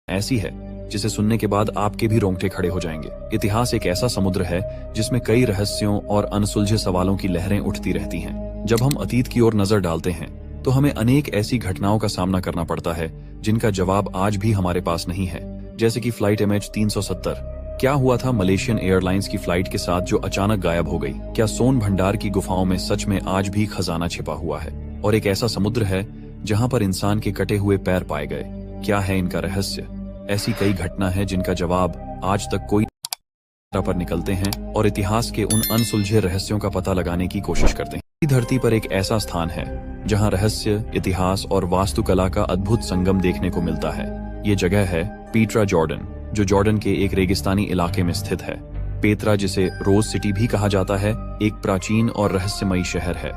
ऐसी है जिसे सुनने के बाद आपके भी रोंगटे खड़े हो जाएंगे। इतिहास एक ऐसा समुद्र है जिसमें कई रहस्यों और अनसुलझे सवालों की लहरें उठती रहती हैं। जब हम अतीत की ओर नजर डालते हैं तो हमें अनेक ऐसी घटनाओं का सामना करना पड़ता है जिनका जवाब आज भी हमारे पास नहीं है। जैसे कि फ्लाइट MH370। क्या हुआ था मलेशियन एयरलाइंस की फ्लाइट के साथ जो अचानक गायब हो गई? क्या सोन भंडार की गुफाओं में सच में आज भी खजाना छिपा हुआ है? और एक ऐसा समुद्र है जहां पर इंसान के कटे हुए पैर पाए गए। क्या है इनका रहस्य? ऐसी कई घटना है जिनका जवाब आज तक कोई पर निकलते हैं और इतिहास के उन अनसुलझे रहस्यों का पता लगाने की कोशिश करते हैं। धरती पर एक ऐसा स्थान है जहां रहस्य, इतिहास और वास्तुकला का अद्भुत संगम देखने को मिलता है। ये जगह है पीट्रा, जॉर्डन, जो जॉर्डन के एक रेगिस्तानी इलाके में स्थित है। पेत्रा, जिसे रोज सिटी भी कहा जाता है, एक प्राचीन और रहस्यमयी शहर है।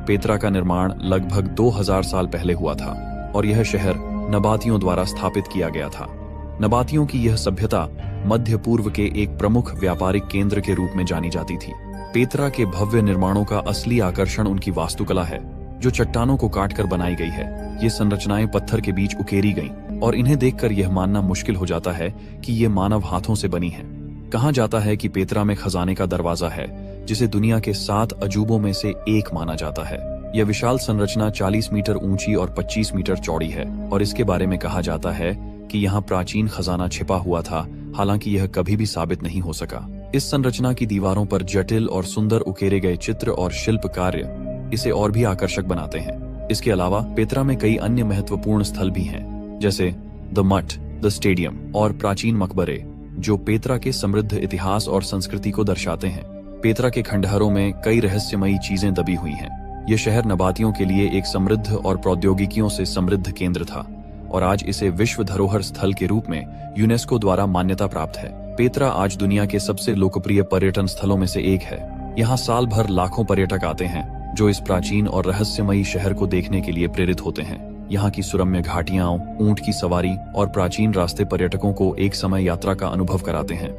पेत्रा का निर्माण लगभग 2000 साल पहले हुआ था और यह शहर नबातियों द्वारा स्थापित किया गया था। नबातियों की यह सभ्यता मध्य पूर्व के एक प्रमुख व्यापारिक केंद्र के रूप में जानी जाती थी। पेत्रा के भव्य निर्माणों का असली आकर्षण उनकी वास्तुकला है, जो चट्टानों को काटकर बनाई गई है। ये संरचनाएं पत्थर के बीच उकेरी गईं और इन्हें देखकर यह मानना मुश्किल हो जाता है कि ये मानव हाथों से बनी है। कहा जाता है कि पेत्रा में खजाने का दरवाजा है, जिसे दुनिया के 7 अजूबों में से एक माना जाता है। यह विशाल संरचना 40 मीटर ऊंची और 25 मीटर चौड़ी है और इसके बारे में कहा जाता है कि यहाँ प्राचीन खजाना छिपा हुआ था, हालांकि यह कभी भी साबित नहीं हो सका। इस संरचना की दीवारों पर जटिल और सुंदर उकेरे गए चित्र और शिल्प कार्य इसे और भी आकर्षक बनाते हैं। इसके अलावा पेत्रा में कई अन्य महत्वपूर्ण स्थल भी हैं, जैसे द मठ, द स्टेडियम और प्राचीन मकबरे, जो पेत्रा के समृद्ध इतिहास और संस्कृति को दर्शाते हैं। पेत्रा के खंडहरों में कई रहस्यमयी चीजें दबी हुई हैं। यह शहर नबातियों के लिए एक समृद्ध और प्रौद्योगिकियों से समृद्ध केंद्र था और आज इसे विश्व धरोहर स्थल के रूप में यूनेस्को द्वारा मान्यता प्राप्त है। पेत्रा आज दुनिया के सबसे लोकप्रिय पर्यटन स्थलों में से एक है। यहाँ साल भर लाखों पर्यटक आते हैं जो इस प्राचीन और रहस्यमयी शहर को देखने के लिए प्रेरित होते हैं। यहाँ की सुरम्य घाटियां, ऊंट की सवारी और प्राचीन रास्ते पर्यटकों को एक समय यात्रा का अनुभव कराते हैं।